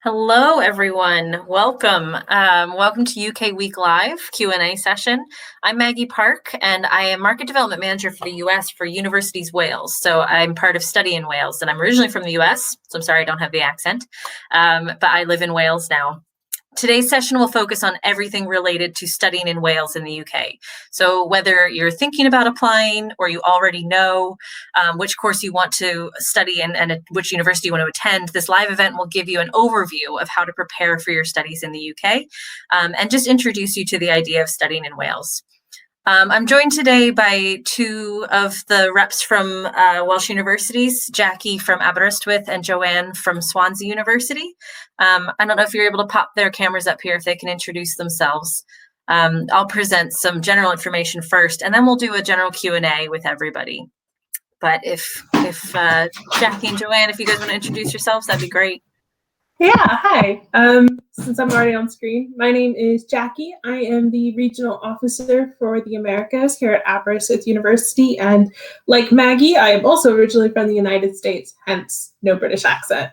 Hello, everyone. Welcome. Welcome to UK Week Live Q&A session. I'm Maggie Park, and I am Market Development Manager for the US for Universities Wales. So I'm part of Study in Wales, and I'm originally from the US, so I'm sorry I don't have the accent, but I live in Wales now. Today's session will focus on everything related to studying in Wales in the UK. So whether you're thinking about applying or you already know which course you want to study and which university you want to attend, this live event will give you an overview of how to prepare for your studies in the UK and just introduce you to the idea of studying in Wales. I'm joined today by two of the reps from Welsh universities, Jackie from Aberystwyth and Joanne from Swansea University. I don't know if you're able to pop their cameras up here if they can introduce themselves. I'll present some general information first, and then we'll do a general Q&A with everybody. But if Jackie and Joanne, if you guys want to introduce yourselves, that'd be great. Yeah, hi. Since I'm already on screen, my name is Jackie. I am the regional officer for the Americas here at Aberystwyth University, and like Maggie, I am also originally from the United States, hence no British accent.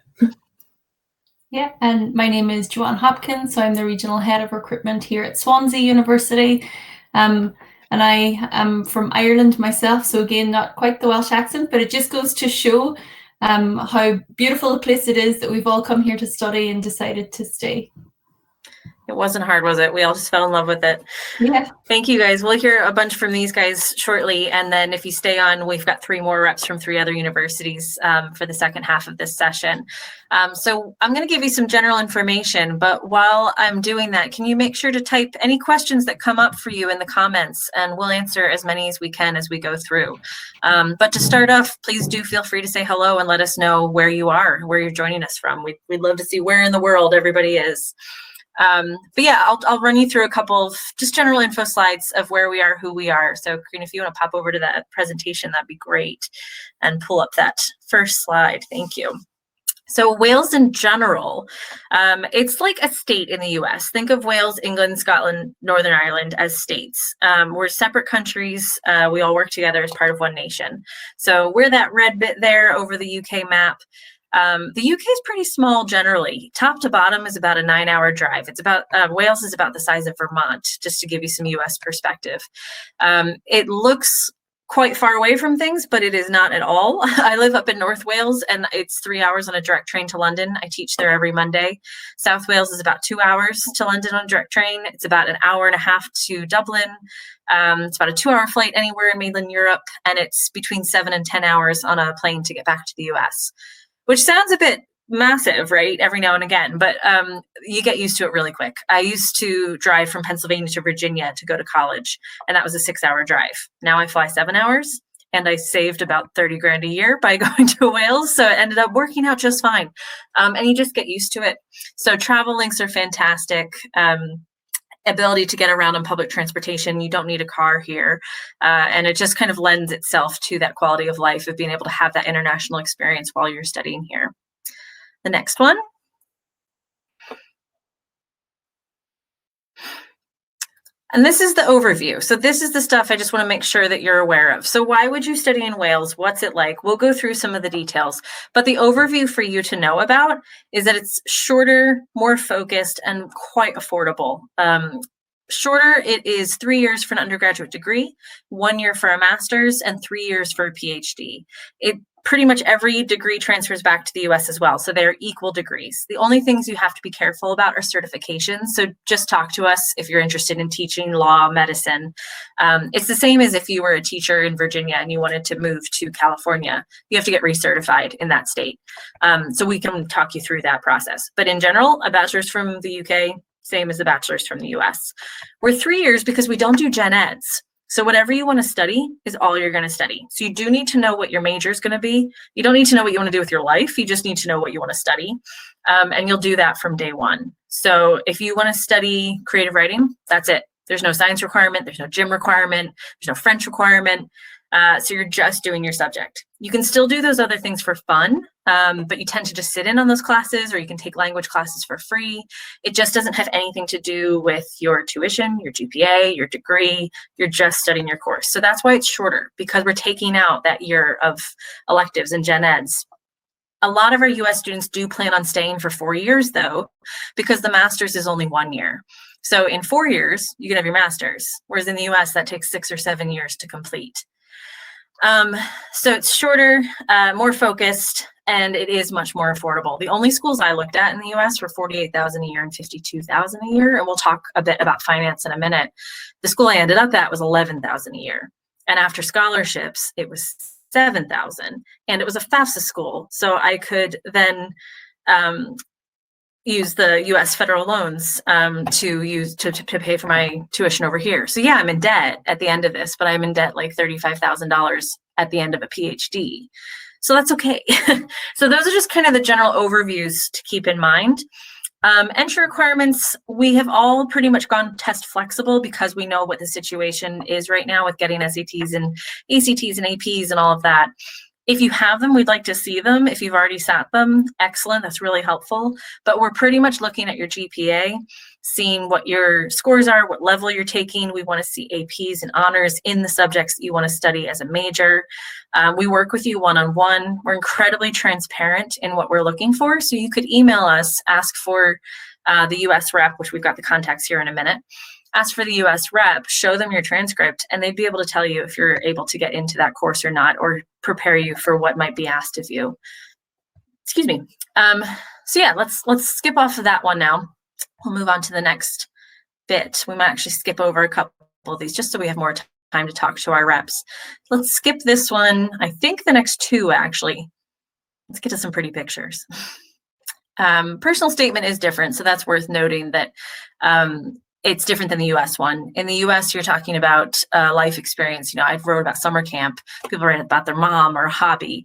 Yeah, and my name is Joanne Hopkins, so I'm the regional head of recruitment here at Swansea University. And I am from Ireland myself, so again, not quite the Welsh accent, but it just goes to show how beautiful a place it is that we've all come here to study and decided to stay. It wasn't hard, was it? We all just fell in love with it. Yeah. Thank you, guys. We'll hear a bunch from these guys shortly. And then if you stay on, we've got 3 more reps from 3 other universities for the second half of this session. So I'm going to give you some general information, but while I'm doing that, can you make sure to type any questions that come up for you in the comments, and we'll answer as many as we can as we go through. But to start off, please do feel free to say hello and let us know where you are, where you're joining us from. We'd love to see where in the world everybody is. But yeah, I'll run you through a couple of just general info slides of where we are, who we are. So Karina, if you want to pop over to that presentation, that'd be great. And pull up that first slide. Thank you. So Wales in general, it's like a state in the US. Think of Wales, England, Scotland, Northern Ireland as states. We're separate countries. We all work together as part of one nation. So we're that red bit there over the UK map. The UK is pretty small generally. Top to bottom is about a 9-hour drive. It's about Wales is about the size of Vermont, just to give you some US perspective. It looks quite far away from things, but it is not at all. I live up in North Wales, and it's 3 hours on a direct train to London. I teach there every Monday. South Wales is about 2 hours to London on a direct train. It's about an hour and a half to Dublin. It's about a 2-hour flight anywhere in mainland Europe, and it's between 7 and 10 hours on a plane to get back to the US. Which sounds a bit massive, right? Every now and again, but you get used to it really quick. I used to drive from Pennsylvania to Virginia to go to college, and that was a 6-hour drive. Now I fly 7 hours, and I saved about 30 grand a year by going to Wales, so it ended up working out just fine. And you just get used to it. So travel links are fantastic. Ability to get around on public transportation. You don't need a car here. And it just kind of lends itself to that quality of life of being able to have that international experience while you're studying here. The next one. And this is the overview. So this is the stuff I just want to make sure that you're aware of. So why would you study in Wales? What's it like? We'll go through some of the details, but the overview for you to know about is that it's shorter, more focused, and quite affordable. Shorter, it is 3 years for an undergraduate degree, 1 year for a master's, and 3 years for a PhD. Pretty much every degree transfers back to the US as well, so they're equal degrees. The only things you have to be careful about are certifications, so just talk to us if you're interested in teaching law, medicine. It's the same as if you were a teacher in Virginia and you wanted to move to California. You have to get recertified in that state. So we can talk you through that process. But in general, a bachelor's from the UK, same as the bachelor's from the US. We're 3 years because we don't do gen eds. So whatever you want to study is all you're going to study. So you do need to know what your major is going to be. You don't need to know what you want to do with your life. You just need to know what you want to study. And you'll do that from day one. So if you want to study creative writing, that's it. There's no science requirement. There's no gym requirement. There's no French requirement. So you're just doing your subject. You can still do those other things for fun, but you tend to just sit in on those classes, or you can take language classes for free. It just doesn't have anything to do with your tuition, your GPA, your degree. You're just studying your course. So that's why it's shorter, because we're taking out that year of electives and gen eds. A lot of our US students do plan on staying for 4 years though, because the master's is only 1 year. So in 4 years, you can have your master's, whereas in the US that takes 6 or 7 years to complete. So it's shorter, more focused, and it is much more affordable. The only schools I looked at in the US were $48,000 a year and $52,000 a year, and we'll talk a bit about finance in a minute. The school I ended up at was $11,000 a year, and after scholarships, it was $7,000, and it was a FAFSA school, so I could then use the U.S. federal loans to pay for my tuition over here. So yeah, I'm in debt at the end of this, but I'm in debt like $35,000 at the end of a PhD. So that's okay. So those are just kind of the general overviews to keep in mind. Entry requirements, we have all pretty much gone test flexible because we know what the situation is right now with getting SATs and ACTs and APs and all of that. If you have them, we'd like to see them. If you've already sat them, excellent, that's really helpful. But we're pretty much looking at your GPA, seeing what your scores are, what level you're taking. We want to see APs and honors in the subjects that you want to study as a major. We work with you one-on-one. We're incredibly transparent in what we're looking for. So you could email us, ask for the US rep, which we've got the contacts here in a minute. Ask for the US rep, show them your transcript, and they'd be able to tell you if you're able to get into that course or not, or prepare you for what might be asked of you. Excuse me. So yeah, let's skip off of that one now. We'll move on to the next bit. We might actually skip over a couple of these just so we have more time to talk to our reps. Let's skip this one. I think the next two actually. Let's get to some pretty pictures. Personal statement is different, so that's worth noting that it's different than the US one. In the US, you're talking about life experience. You know, I wrote about summer camp. People write about their mom or a hobby.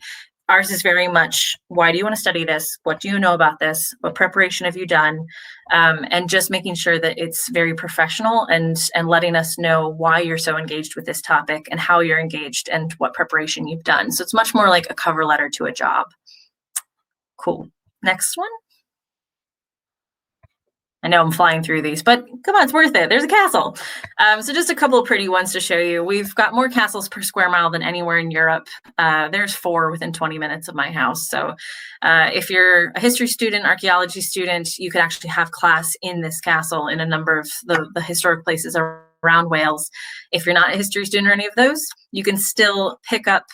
Ours is very much, why do you want to study this? What do you know about this? What preparation have you done? And just making sure that it's very professional and letting us know why you're so engaged with this topic and how you're engaged and what preparation you've done. So it's much more like a cover letter to a job. Cool. Next one. I know I'm flying through these, but come on, it's worth it. There's a castle. So just a couple of pretty ones to show you. We've got more castles per square mile than anywhere in Europe. There's 4 within 20 minutes of my house. So if you're a history student, archaeology student, you could actually have class in this castle in a number of the historic places around Wales. If you're not a history student or any of those, you can still pick up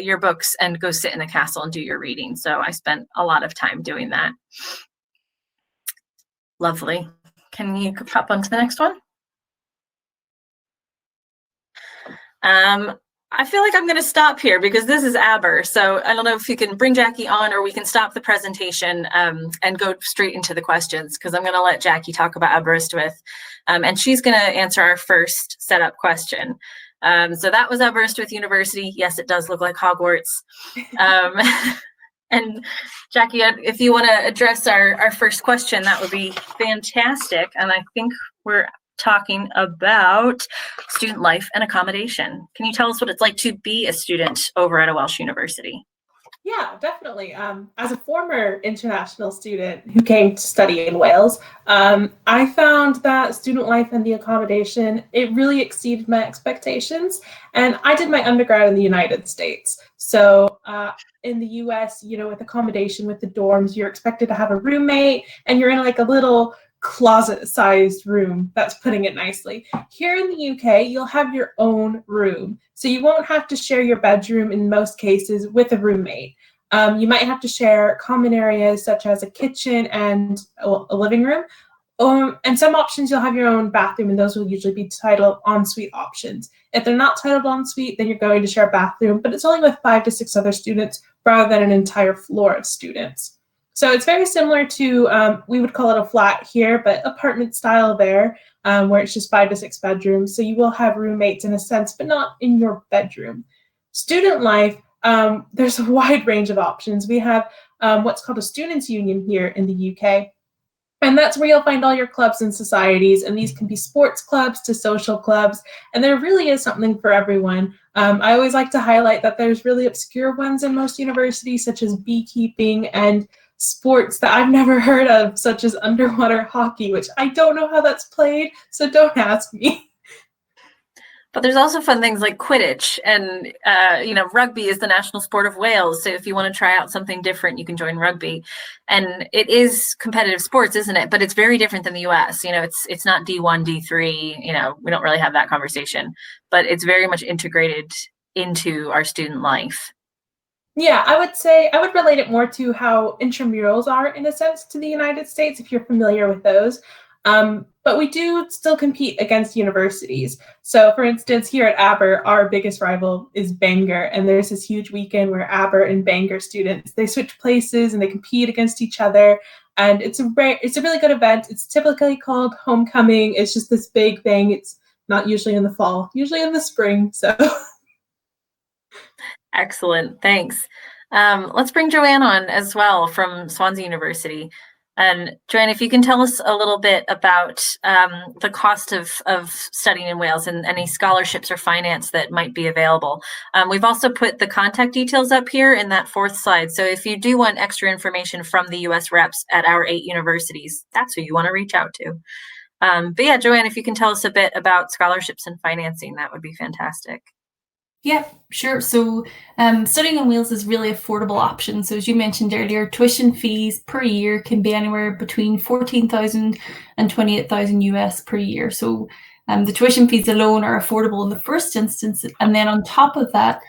your books and go sit in the castle and do your reading. So I spent a lot of time doing that. Lovely. Can you pop on to the next one? I feel like I'm going to stop here because this is Aber. So I don't know if you can bring Jackie on or we can stop the presentation and go straight into the questions because I'm going to let Jackie talk about Aberystwyth. And she's going to answer our first setup question. So that was Aberystwyth University. Yes, it does look like Hogwarts. And Jackie, if you want to address our first question, that would be fantastic. And I think we're talking about student life and accommodation. Can you tell us what it's like to be a student over at a Welsh university? Yeah, definitely. As a former international student who came to study in Wales, I found that student life and the accommodation, it really exceeded my expectations. And I did my undergrad in the United States. So in the US, you know, with accommodation, with the dorms, you're expected to have a roommate and you're in like a little closet-sized room. That's putting it nicely. Here in the UK, you'll have your own room. So you won't have to share your bedroom in most cases with a roommate. You might have to share common areas such as a kitchen and a living room. And some options you'll have your own bathroom, and those will usually be titled ensuite options. If they're not titled ensuite, then you're going to share a bathroom, but it's only with 5 to 6 other students rather than an entire floor of students. So it's very similar to, we would call it a flat here, but apartment style there, where it's just 5 to 6 bedrooms. So you will have roommates in a sense, but not in your bedroom. Student life, there's a wide range of options. We have what's called a students' union here in the UK. And that's where you'll find all your clubs and societies. And these can be sports clubs to social clubs. And there really is something for everyone. I always like to highlight that there's really obscure ones in most universities, such as beekeeping and sports that I've never heard of, such as underwater hockey, which I don't know how that's played, so don't ask me. But there's also fun things like Quidditch, and rugby is the national sport of Wales. So if you want to try out something different, you can join rugby. And it is competitive sports, isn't it? But it's very different than the US. It's not D1, D3. We don't really have that conversation, but it's very much integrated into our student life. Yeah, I would say I would relate it more to how intramurals are in a sense to the United States, if you're familiar with those. But we do still compete against universities. So for instance, here at Aber, our biggest rival is Bangor, and there's this huge weekend where Aber and Bangor students, they switch places and they compete against each other. And it's a really good event. It's typically called homecoming. It's just this big thing. It's not usually in the fall, usually in the spring. So excellent, thanks. Let's bring Joanne on as well from Swansea University. And Joanne, if you can tell us a little bit about the cost of studying in Wales and any scholarships or finance that might be available. We've also put the contact details up here in that fourth slide. So if you do want extra information from the US reps at our 8 universities, that's who you want to reach out to. But yeah, Joanne, if you can tell us a bit about scholarships and financing, that would be fantastic. Yeah, sure. So studying in Wales is a really affordable option. So as you mentioned earlier, tuition fees per year can be anywhere between 14,000 and 28,000 US per year. So the tuition fees alone are affordable in the first instance. And then on top of that,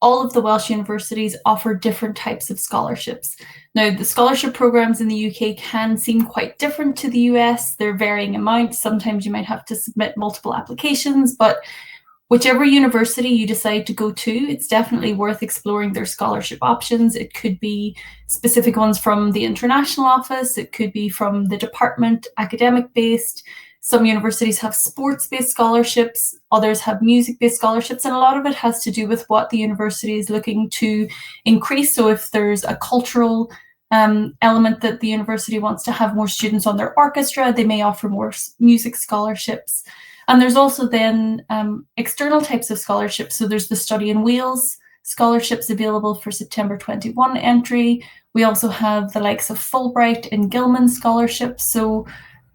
all of the Welsh universities offer different types of scholarships. Now, the scholarship programs in the UK can seem quite different to the US. They're varying amounts. Sometimes you might have to submit multiple applications, but whichever university you decide to go to, it's definitely worth exploring their scholarship options. It could be specific ones from the international office. It could be from the department, academic-based. Some universities have sports-based scholarships. Others have music-based scholarships. And a lot of it has to do with what the university is looking to increase. So if there's a cultural element that the university wants to have more students on their orchestra, they may offer more music scholarships. And there's also then external types of scholarships. So there's the Study in Wales scholarships available for September 21 entry. We also have the likes of Fulbright and Gilman scholarships. So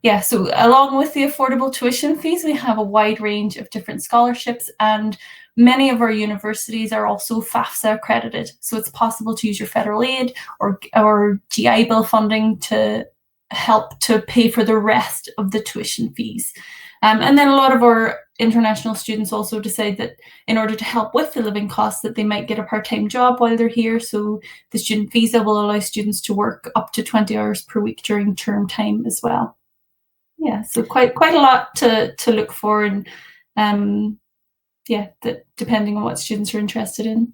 yeah, so along with the affordable tuition fees, we have a wide range of different scholarships, and many of our universities are also FAFSA accredited. So it's possible to use your federal aid or GI Bill funding to help to pay for the rest of the tuition fees. And then a lot of our international students also decide that in order to help with the living costs, that they might get a part-time job while they're here. So the student visa will allow students to work up to 20 hours per week during term time as well. Yeah, so quite a lot to look for, and that depending on what students are interested in.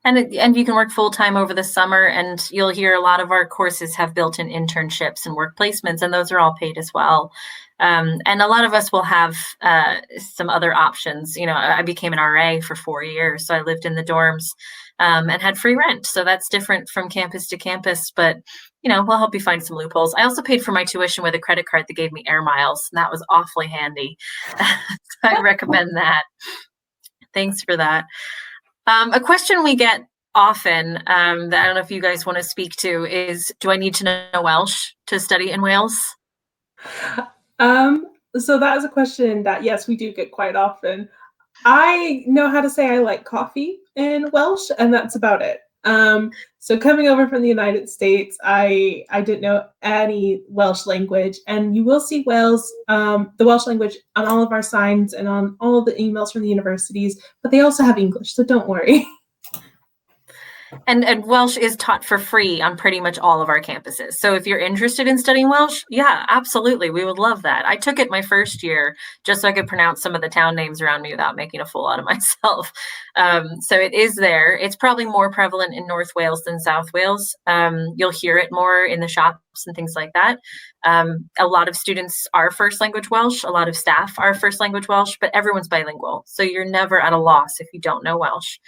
And you can work full-time over the summer, and you'll hear a lot of our courses have built-in internships and work placements, and those are all paid as well. And a lot of us will have some other options. I became an RA for 4 years, so I lived in the dorms and had free rent. So that's different from campus to campus, but we'll help you find some loopholes. I also paid for my tuition with a credit card that gave me air miles, and that was awfully handy. So I recommend that. Thanks for that. A question we get often that I don't know if you guys want to speak to is, do I need to know Welsh to study in Wales? So that is a question that, yes, we do get quite often. I know how to say I like coffee in Welsh, and that's about it. So coming over from the United States, I didn't know any Welsh language, and you will see the Welsh language on all of our signs and on all of the emails from the universities, but they also have English, so don't worry. And Welsh is taught for free on pretty much all of our campuses. So if you're interested in studying Welsh, yeah, absolutely. We would love that. I took it my first year just so I could pronounce some of the town names around me without making a fool out of myself. So it is there. It's probably more prevalent in North Wales than South Wales. You'll hear it more in the shops and things like that. A lot of students are first language Welsh. A lot of staff are first language Welsh, but everyone's bilingual. So you're never at a loss if you don't know Welsh.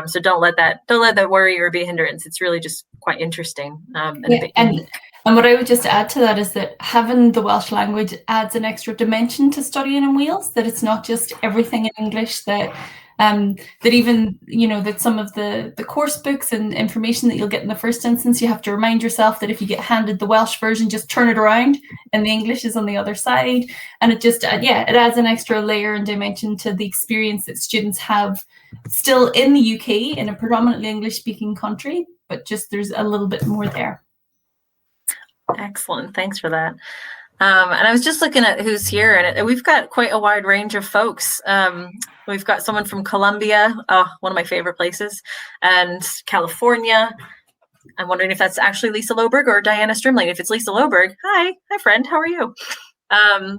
So don't let that worry or be a hindrance. It's really just quite interesting. And what I would just add to that is that having the Welsh language adds an extra dimension to studying in Wales, that it's not just everything in English, that that even, that some of the course books and information that you'll get in the first instance, you have to remind yourself that if you get handed the Welsh version, just turn it around and the English is on the other side. And it just, it adds an extra layer and dimension to the experience that students have still in the UK in a predominantly English speaking country, but just there's a little bit more there. Excellent. Thanks for that. And I was just looking at who's here, and we've got quite a wide range of folks. We've got someone from Colombia, one of my favorite places, and California. I'm wondering if that's actually Lisa Loberg or Diana Strimling. If it's Lisa Loberg, hi friend, how are you?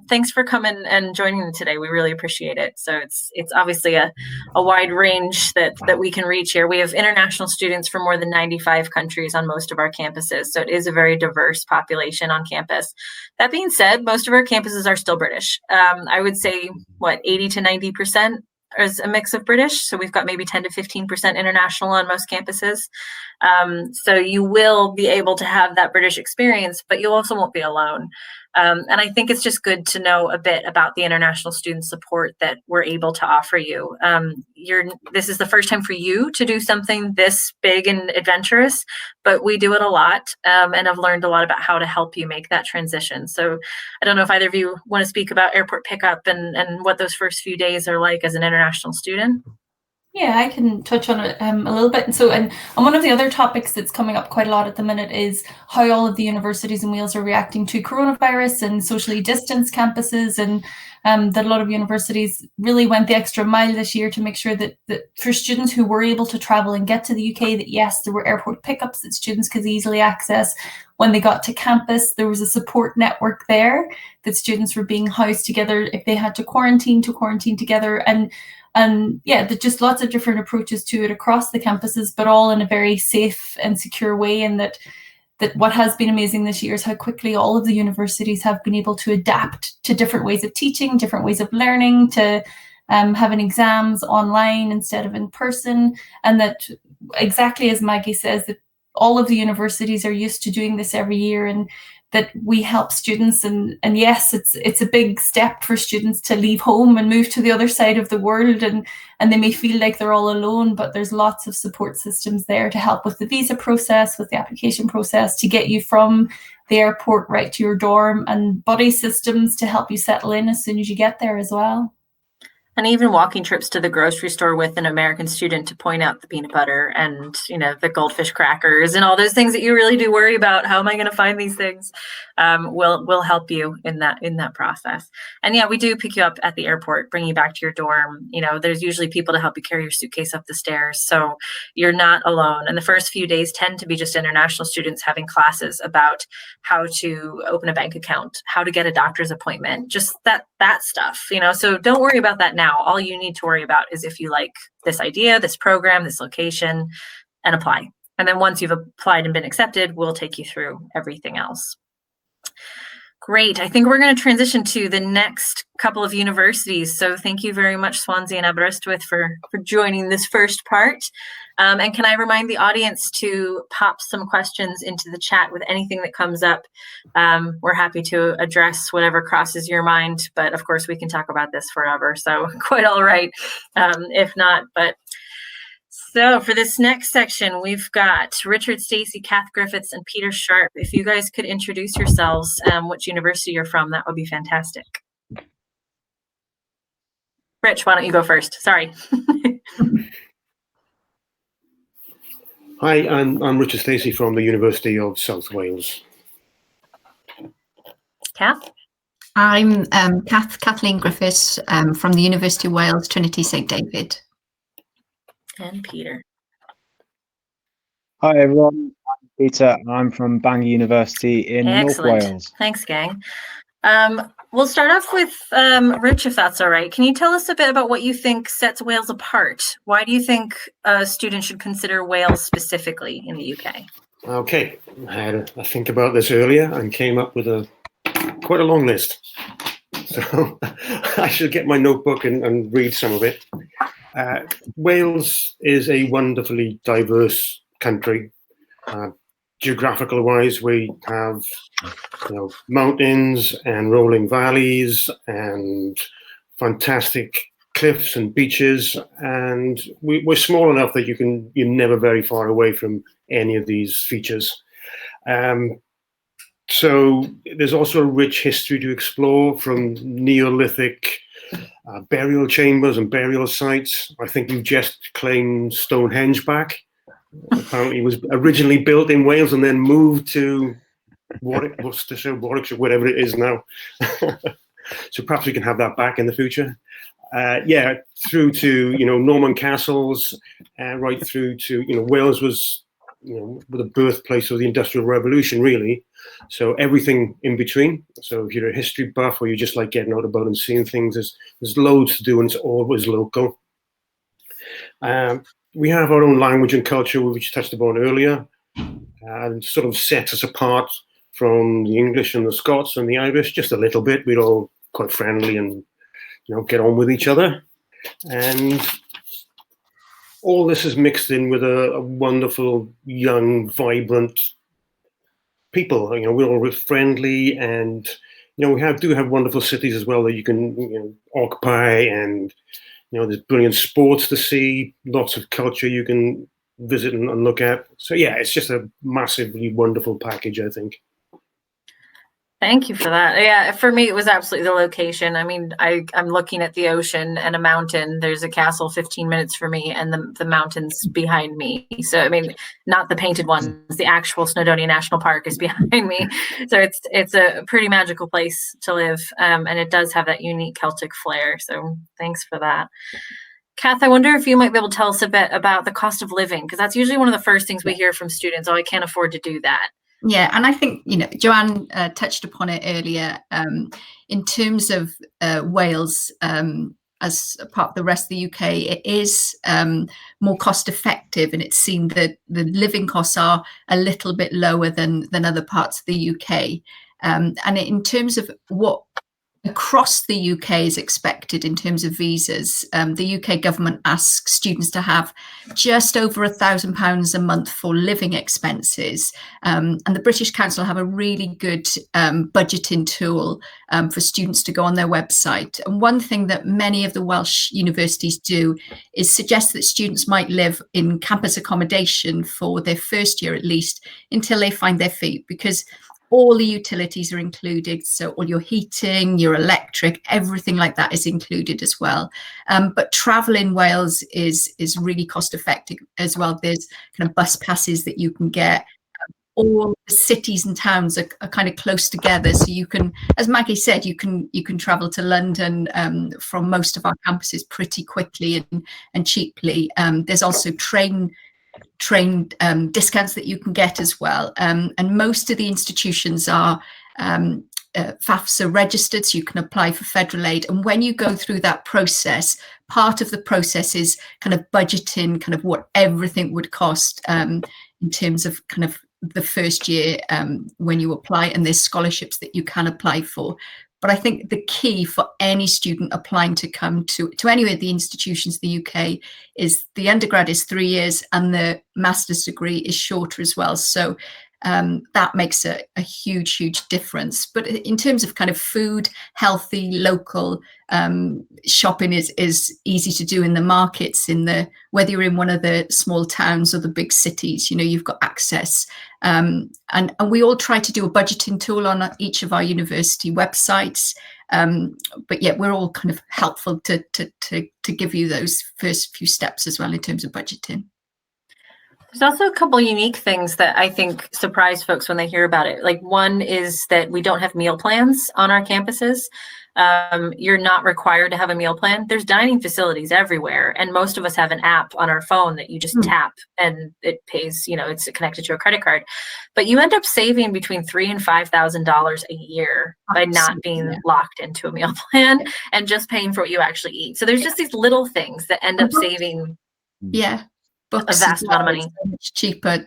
Thanks for coming and joining today. We really appreciate it. So it's obviously a wide range that we can reach here. We have international students from more than 95 countries on most of our campuses. So it is a very diverse population on campus. That being said, most of our campuses are still British. I would say 80 to 90% is a mix of British. So we've got maybe 10 to 15% international on most campuses. So you will be able to have that British experience, but you also won't be alone. And I think it's just good to know a bit about the international student support that we're able to offer you. This is the first time for you to do something this big and adventurous, but we do it a lot, and I've learned a lot about how to help you make that transition. So I don't know if either of you want to speak about airport pickup and what those first few days are like as an international student. Yeah, I can touch on it a little bit. And one of the other topics that's coming up quite a lot at the minute is how all of the universities in Wales are reacting to coronavirus and socially distanced campuses, and that a lot of universities really went the extra mile this year to make sure that for students who were able to travel and get to the UK, that yes, there were airport pickups that students could easily access. When they got to campus, there was a support network there that students were being housed together if they had to quarantine together. And there's just lots of different approaches to it across the campuses, but all in a very safe and secure way. And that what has been amazing this year is how quickly all of the universities have been able to adapt to different ways of teaching, different ways of learning, to having exams online instead of in person. And that, exactly as Maggie says, that all of the universities are used to doing this every year, and that we help students. And yes, it's a big step for students to leave home and move to the other side of the world, and they may feel like they're all alone, but there's lots of support systems there to help with the visa process, with the application process, to get you from the airport right to your dorm, and buddy systems to help you settle in as soon as you get there as well. And even walking trips to the grocery store with an American student to point out the peanut butter and, the goldfish crackers and all those things that you really do worry about. How am I going to find these things? Will help you in that process. And we do pick you up at the airport, bring you back to your dorm. There's usually people to help you carry your suitcase up the stairs. So you're not alone. And the first few days tend to be just international students having classes about how to open a bank account, how to get a doctor's appointment, just that stuff, so don't worry about that now. All you need to worry about is if you like this idea, this program, this location, and apply. And then once you've applied and been accepted, we'll take you through everything else. Great. I think we're going to transition to the next couple of universities. So thank you very much, Swansea and Aberystwyth, for joining this first part. And can I remind the audience to pop some questions into the chat with anything that comes up? We're happy to address whatever crosses your mind, but of course we can talk about this forever. So quite all right, if not, but. So for this next section, we've got Richard Stacey, Kath Griffiths, and Peter Sharp. If you guys could introduce yourselves, which university you're from, that would be fantastic. Rich, why don't you go first? Sorry. Hi, I'm Richard Stacey from the University of South Wales. Kath? I'm Kathleen Griffiths from the University of Wales, Trinity St David. And Peter. Hi everyone, I'm Peter. I'm from Bangor University in Excellent. North Wales. Thanks, gang. We'll start off with Rich, if that's all right. Can you tell us a bit about what you think sets Wales apart? Why do you think a student should consider Wales specifically in the UK? Okay, I had a think about this earlier and came up with quite a long list. So I should get my notebook and read some of it. Wales is a wonderfully diverse country. Geographical wise, we have mountains and rolling valleys and fantastic cliffs and beaches, and we're small enough that you're never very far away from any of these features. So there's also a rich history to explore, from Neolithic burial chambers and burial sites. I think we've just claimed Stonehenge back. Apparently it was originally built in Wales and then moved to Worcestershire, Warwickshire, whatever it is now. So perhaps we can have that back in the future. Through to, Norman castles, right through to, Wales was, the birthplace of the Industrial Revolution, really. So everything in between. So if you're a history buff or you just like getting out about and seeing things, there's loads to do, and it's always local. We have our own language and culture, which touched upon earlier, and sort of sets us apart from the English and the Scots and the Irish just a little bit. We're all quite friendly and get on with each other, and all this is mixed in with a wonderful, young, vibrant people. We're all friendly, and we do have wonderful cities as well that you can occupy, and there's brilliant sports to see, lots of culture you can visit and look at. So yeah, it's just a massively wonderful package, I think. Thank you for that. Yeah, for me, it was absolutely the location. I mean, I'm looking at the ocean and a mountain. There's a castle 15 minutes for me, and the mountains behind me. So, I mean, not the painted ones. The actual Snowdonia National Park is behind me. So it's a pretty magical place to live, and it does have that unique Celtic flair. So thanks for that. Kath, I wonder if you might be able to tell us a bit about the cost of living, because that's usually one of the first things we hear from students. Oh, I can't afford to do that. Yeah, and I think, Joanne touched upon it earlier. In terms of Wales, as a part of the rest of the UK, it is more cost effective, and it's seen that the living costs are a little bit lower than other parts of the UK. And in terms of what across the UK is expected in terms of visas, the UK government asks students to have just over £1,000 a month for living expenses, and the British Council have a really good budgeting tool for students to go on their website. And one thing that many of the Welsh universities do is suggest that students might live in campus accommodation for their first year at least, until they find their feet, because all the utilities are included. So all your heating, your electric, everything like that is included as well. But travel in Wales is really cost effective as well. There's kind of bus passes that you can get. All the cities and towns are kind of close together. So you can, as Maggie said, you can travel to London from most of our campuses pretty quickly and cheaply. There's also train discounts that you can get as well, and most of the institutions are FAFSA registered, so you can apply for federal aid. And when you go through that process, part of the process is kind of budgeting kind of what everything would cost in terms of kind of the first year when you apply, and there's scholarships that you can apply for. But I think the key for any student applying to come to any of the institutions in the UK is the undergrad is 3 years and the master's degree is shorter as well. So that makes a huge, huge difference. But in terms of kind of food, healthy, local shopping is easy to do in the markets, whether you're in one of the small towns or the big cities, you've got access. And we all try to do a budgeting tool on each of our university websites. But yeah, we're all kind of helpful to give you those first few steps as well in terms of budgeting. There's also a couple unique things that I think surprise folks when they hear about it. Like, one is that we don't have meal plans on our campuses. You're not required to have a meal plan. There's dining facilities everywhere, and most of us have an app on our phone that you just tap and it pays, it's connected to a credit card. But you end up saving between $3,000 and $5,000 a year by not being locked into a meal plan and just paying for what you actually eat. So there's just these little things that end up saving. Yeah. Books a vast amount of money. So much cheaper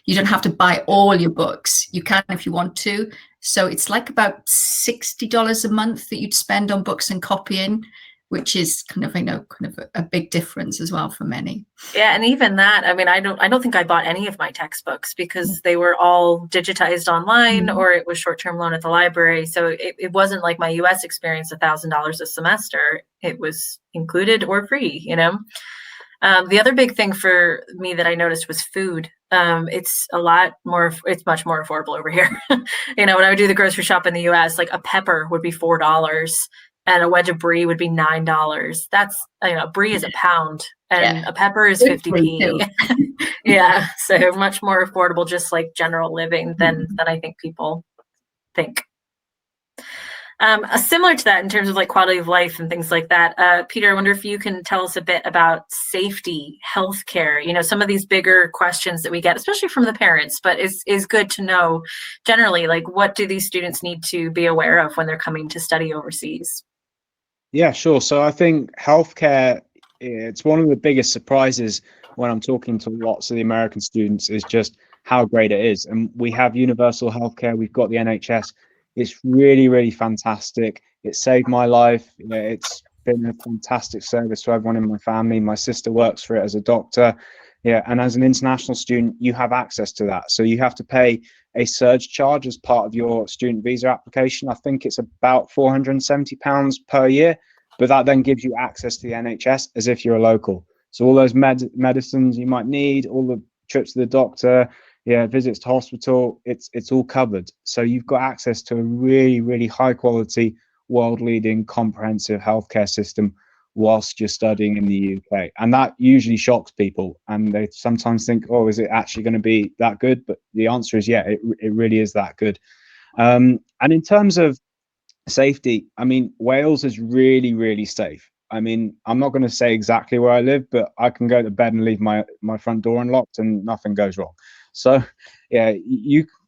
you don't have to buy all your books. You can if you want to. So it's like about $60 a month that you'd spend on books and copying. which is kind of a big difference as well for many. Yeah, and even that, I mean, I don't think I bought any of my textbooks because they were all digitized online or it was short-term loan at the library. So it wasn't like my US experience, $1,000 a semester. It was included or free, you know. The other big thing for me that I noticed was food. It's much more affordable over here. You know, when I would do the grocery shop in the US, like a pepper would be $4 and a wedge of brie would be $9. That's, you know, brie is a pound and a pepper is 50p. Yeah, so much more affordable, just like general living than I think people think. Similar to that in terms of like quality of life and things like that. Peter, I wonder if you can tell us a bit about safety, healthcare, you know, some of these bigger questions that we get, especially from the parents, but is good to know generally, like what do these students need to be aware of when they're coming to study overseas? Yeah, sure. So I think healthcare, it's one of the biggest surprises when I'm talking to lots of the American students is just how great it is. And we have universal healthcare. We've got the NHS. It's really, really fantastic. It saved my life. It's been a fantastic service to everyone in my family. My sister works for it as a doctor. Yeah, and as an international student, you have access to that. So you have to pay a surge charge as part of your student visa application. I think it's about £470 per year, but that then gives you access to the NHS as if you're a local. So all those medicines you might need, all the trips to the doctor, visits to hospital, it's all covered. So you've got access to a really, really high quality, world-leading, comprehensive healthcare system whilst you're studying in the UK. And that usually shocks people. And they sometimes think, oh, is it actually going to be that good? But the answer is, yeah, it really is that good. And in terms of safety, I mean, Wales is really, really safe. I mean, I'm not going to say exactly where I live, but I can go to bed and leave my front door unlocked and nothing goes wrong. So, yeah,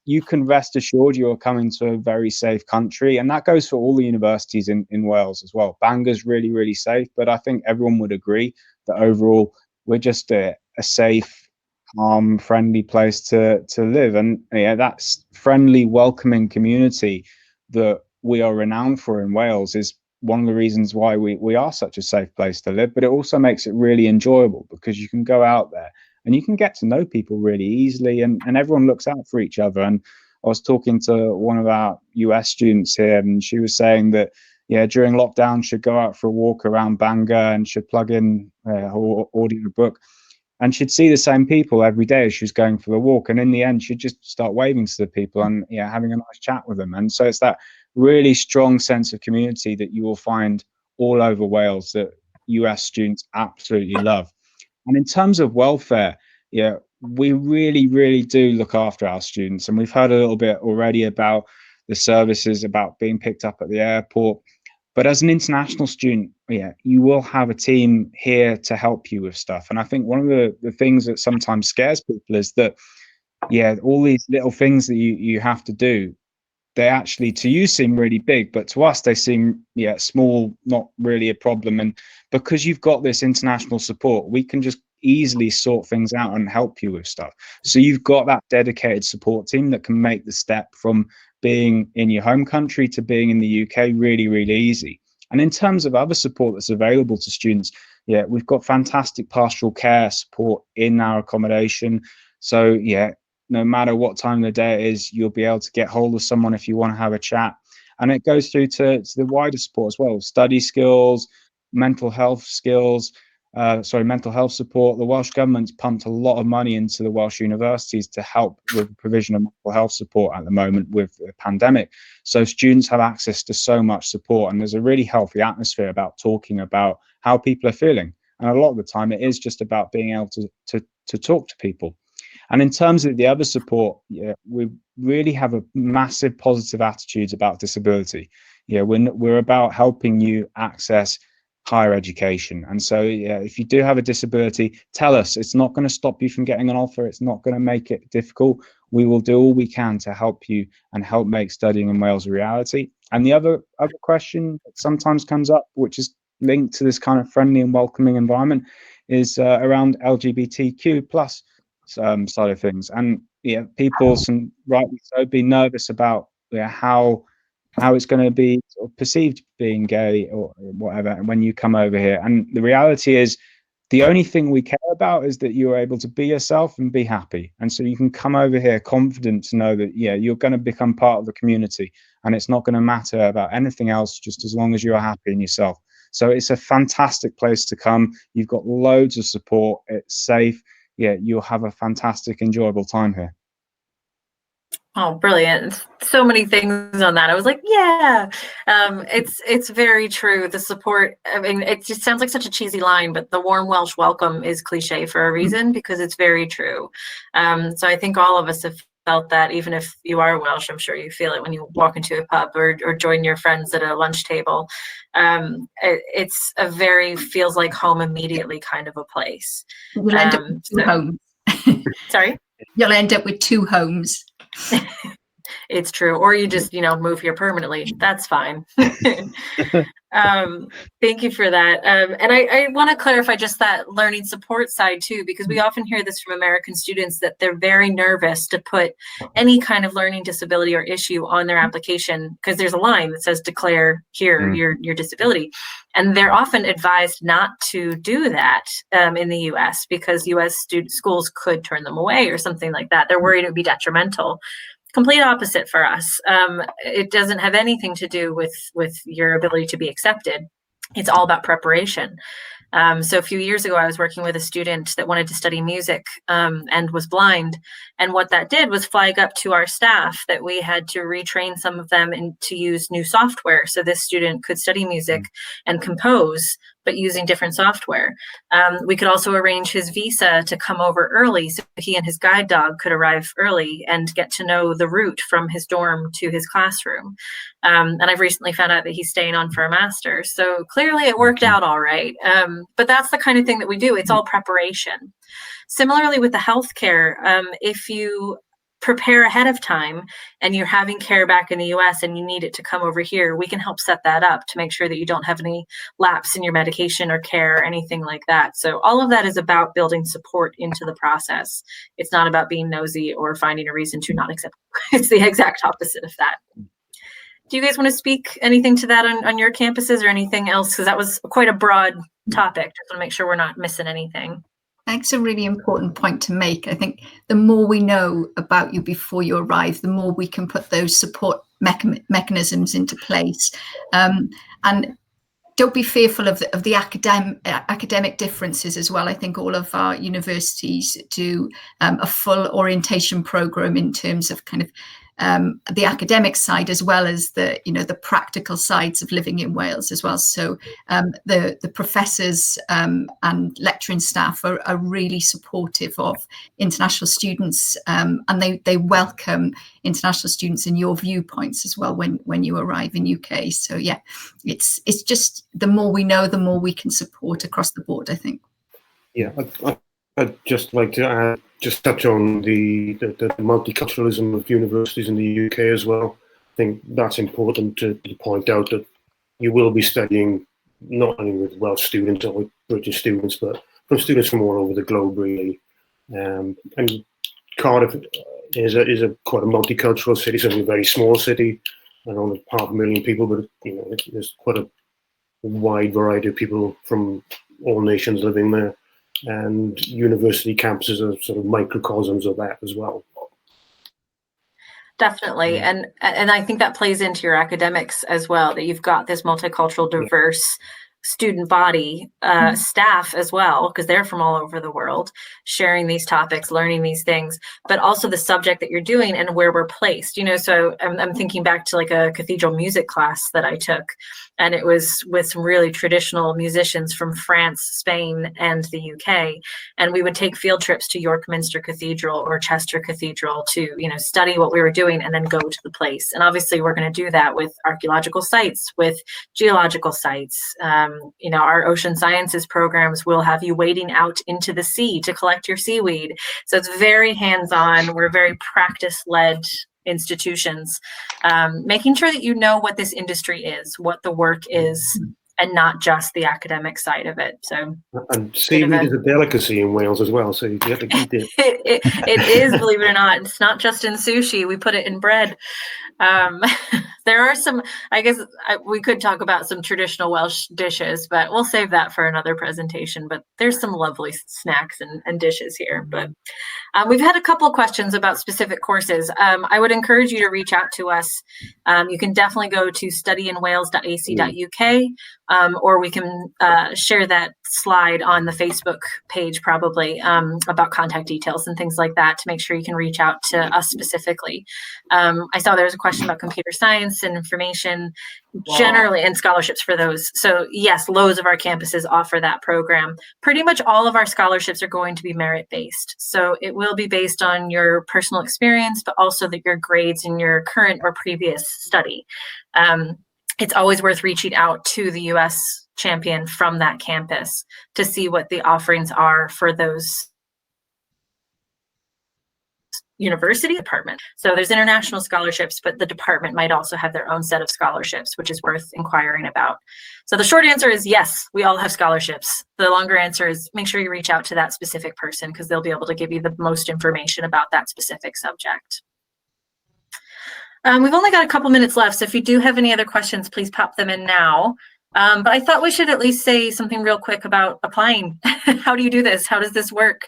you can rest assured you're coming to a very safe country. And that goes for all the universities in Wales as well. Bangor's really, really safe. But I think everyone would agree that overall, we're just a safe, calm, friendly place to live. And yeah, that's friendly, welcoming community that we are renowned for in Wales is one of the reasons why we are such a safe place to live. But it also makes it really enjoyable because you can go out there and you can get to know people really easily, and everyone looks out for each other. And I was talking to one of our US students here, and she was saying that, yeah, during lockdown, she'd go out for a walk around Bangor and she'd plug in her audio book, and she'd see the same people every day as she was going for the walk. And in the end, she'd just start waving to the people and having a nice chat with them. And so it's that really strong sense of community that you will find all over Wales that US students absolutely love. And in terms of welfare, we really, really do look after our students. And we've heard a little bit already about the services, about being picked up at the airport. But as an international student, you will have a team here to help you with stuff. And I think one of the things that sometimes scares people is that, all these little things that you have to do, they actually to you seem really big, but to us they seem small, not really a problem. And because you've got this international support, we can just easily sort things out and help you with stuff. So you've got that dedicated support team that can make the step from being in your home country to being in the UK really, really easy. And in terms of other support that's available to students, we've got fantastic pastoral care support in our accommodation. So no matter what time of the day it is, you'll be able to get hold of someone if you want to have a chat. And it goes through to the wider support as well, study skills, mental health skills, mental health support. The Welsh government's pumped a lot of money into the Welsh universities to help with the provision of mental health support at the moment with the pandemic. So students have access to so much support, and there's a really healthy atmosphere about talking about how people are feeling. And a lot of the time it is just about being able to talk to people. And in terms of the other support, we really have a massive positive attitude about disability. We're about helping you access higher education. And so, if you do have a disability, tell us. It's not going to stop you from getting an offer. It's not going to make it difficult. We will do all we can to help you and help make studying in Wales a reality. And the other question that sometimes comes up, which is linked to this kind of friendly and welcoming environment, is around LGBTQ plus side of things. And people, rightly so, be nervous about how how it's going to be sort of perceived being gay or whatever when you come over here. And the reality is, the only thing we care about is that you're able to be yourself and be happy. And so you can come over here confident to know that, yeah, you're going to become part of the community, and it's not going to matter about anything else, just as long as you're happy in yourself. So it's a fantastic place to come. You've got loads of support. It's safe. Yeah, you'll have a fantastic, enjoyable time here. Oh, brilliant. So many things on that. I was like, yeah, it's very true. The support, I mean, it just sounds like such a cheesy line, but the warm Welsh welcome is cliche for a reason, because it's very true. So I think all of us have felt that. Even if you are Welsh, I'm sure you feel it when you walk into a pub or join your friends at a lunch table. It's a very feels like home immediately kind of a place. You'll end up with two homes. Sorry? You'll end up with two homes. It's true. Or you just, move here permanently. That's fine. Thank you for that. And I want to clarify just that learning support side too, because we often hear this from American students that they're very nervous to put any kind of learning disability or issue on their application, because there's a line that says declare here your disability. And they're often advised not to do that in the US, because US schools could turn them away or something like that. They're worried it would be detrimental. Complete opposite for us. It doesn't have anything to do with your ability to be accepted. It's all about preparation. So a few years ago, I was working with a student that wanted to study music and was blind. And what that did was flag up to our staff that we had to retrain some of them to use new software. So this student could study music and compose, but using different software. We could also arrange his visa to come over early, so he and his guide dog could arrive early and get to know the route from his dorm to his classroom. And I've recently found out that he's staying on for a master's. So clearly it worked out all right. But that's the kind of thing that we do. It's all preparation. Similarly with the healthcare, if you prepare ahead of time and you're having care back in the US and you need it to come over here, we can help set that up to make sure that you don't have any lapse in your medication or care or anything like that. So all of that is about building support into the process. It's not about being nosy or finding a reason to not accept. It's the exact opposite of that. Do you guys want to speak anything to that on your campuses or anything else? Because that was quite a broad topic. Just want to make sure we're not missing anything. That's a really important point to make. I think the more we know about you before you arrive, the more we can put those support mechanisms into place. And don't be fearful of the academic differences as well. I think all of our universities do a full orientation program in terms of kind of the academic side, as well as the practical sides of living in Wales as well. So the professors and lecturing staff are really supportive of international students, and they welcome international students and your viewpoints as well when you arrive in UK. So yeah, it's just the more we know, the more we can support across the board, I think. Yeah, I'd just like to just touch on the multiculturalism of universities in the UK as well. I think that's important to point out, that you will be studying not only with Welsh students or with British students, but from students from all over the globe, really. And Cardiff is quite a multicultural city. It's only a very small city, and only 500,000 people, but there's quite a wide variety of people from all nations living there. And university campuses are sort of microcosms of that as well. Definitely. And I think that plays into your academics as well, that you've got this multicultural, diverse student body, staff as well, because they're from all over the world, sharing these topics, learning these things, but also the subject that you're doing and where we're placed. So I'm thinking back to like a cathedral music class that I took, and it was with some really traditional musicians from France, Spain, and the UK. And we would take field trips to York Minster Cathedral or Chester Cathedral to, study what we were doing and then go to the place. And obviously we're going to do that with archaeological sites, with geological sites. Our ocean sciences programs will have you wading out into the sea to collect your seaweed. So it's very hands-on. We're very practice-led institutions, making sure that you know what this industry is, what the work is, and not just the academic side of it. So, and seaweed is a delicacy in Wales as well, so you have to eat it. It is, believe it or not. It's not just in sushi. We put it in bread. There are some, I guess we could talk about some traditional Welsh dishes, but we'll save that for another presentation. But there's some lovely snacks and dishes here. But we've had a couple of questions about specific courses. I would encourage you to reach out to us. You can definitely go to studyinwales.ac.uk, or we can share that slide on the Facebook page probably about contact details and things like that to make sure you can reach out to us specifically. I saw there was a question about computer science and information generally and scholarships for those. So yes, loads of our campuses offer that program. Pretty much all of our scholarships are going to be merit-based. So it will be based on your personal experience, but also your grades in your current or previous study. It's always worth reaching out to the US champion from that campus to see what the offerings are for those university department. So there's international scholarships, but the department might also have their own set of scholarships, which is worth inquiring about. So the short answer is yes, we all have scholarships. The longer answer is make sure you reach out to that specific person because they'll be able to give you the most information about that specific subject. We've only got a couple minutes left, so if you do have any other questions, please pop them in now. But I thought we should at least say something real quick about applying. How do you do this? How does this work?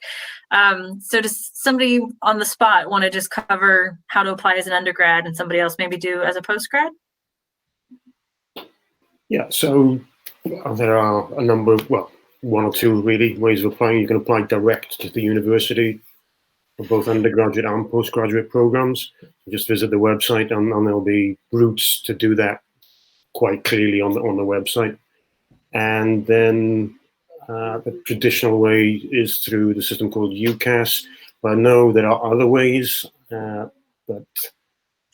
So does somebody on the spot want to just cover how to apply as an undergrad and somebody else maybe do as a postgrad? Yeah, so there are a number of, well, one or two really ways of applying. You can apply direct to the university for both undergraduate and postgraduate programs. Just visit the website and there'll be routes to do that quite clearly on the website. And then the traditional way is through the system called UCAS. But I know there are other ways, but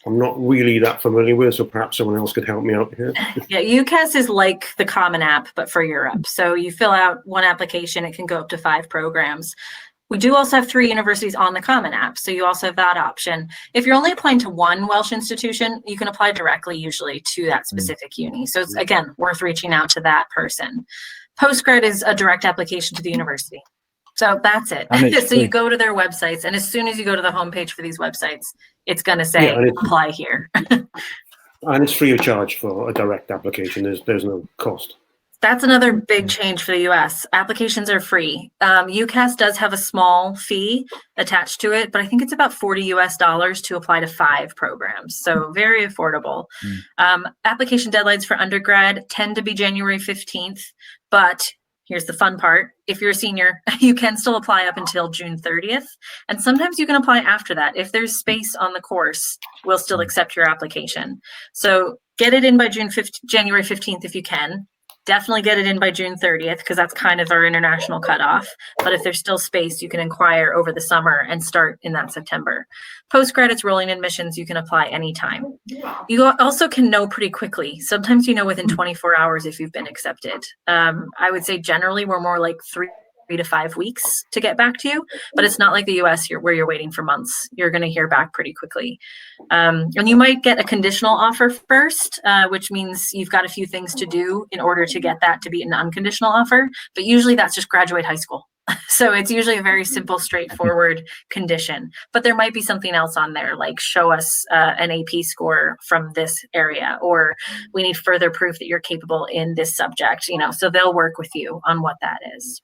I'm not really that familiar with, so perhaps someone else could help me out here. Yeah, UCAS is like the Common App, but for Europe. So you fill out one application, it can go up to 5 programs. We do also have 3 universities on the Common App, so you also have that option. If you're only applying to one Welsh institution, you can apply directly usually to that specific uni. So it's, again, worth reaching out to that person. Postgrad is a direct application to the university. So that's it. So you go to their websites, and as soon as you go to the homepage for these websites, it's going to say apply here. And it's free of charge for a direct application. There's no cost. That's another big change for the US. Applications are free. UCAS does have a small fee attached to it, but I think it's about $40 to apply to 5 programs. So very affordable. Application deadlines for undergrad tend to be January 15th, but here's the fun part. If you're a senior, you can still apply up until June 30th. And sometimes you can apply after that. If there's space on the course, we'll still accept your application. So get it in by January 15th if you can. Definitely get it in by June 30th because that's kind of our international cutoff. But if there's still space, you can inquire over the summer and start in that September. Postgrad, it's rolling admissions. You can apply anytime. You also can know pretty quickly. Sometimes you know within 24 hours if you've been accepted. I would say generally we're more like 3 to 5 weeks to get back to you, but it's not like the US where you're waiting for months. You're going to hear back pretty quickly. And you might get a conditional offer first, which means you've got a few things to do in order to get that to be an unconditional offer, but usually that's just graduate high school. So it's usually a very simple, straightforward condition, but there might be something else on there, like show us an AP score from this area, or we need further proof that you're capable in this subject, so they'll work with you on what that is.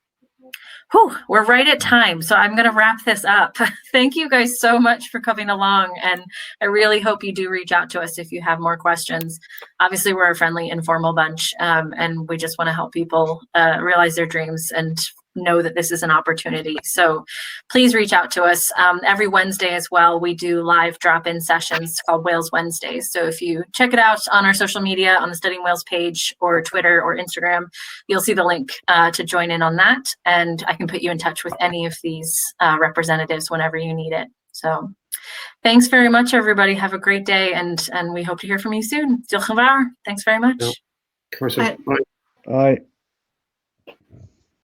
Whew, we're right at time, so I'm going to wrap this up. Thank you guys so much for coming along, and I really hope you do reach out to us if you have more questions. Obviously, we're a friendly, informal bunch, and we just want to help people realize their dreams and know that this is an opportunity. So please reach out to us. Every Wednesday as well, we do live drop-in sessions called Wales Wednesdays. So if you check it out on our social media, on the Studying Wales page or Twitter or Instagram, you'll see the link to join in on that. And I can put you in touch with any of these representatives whenever you need it. So thanks very much, everybody. Have a great day. And we hope to hear from you soon. Diolch yn fawr. Thanks very much. Bye. Bye.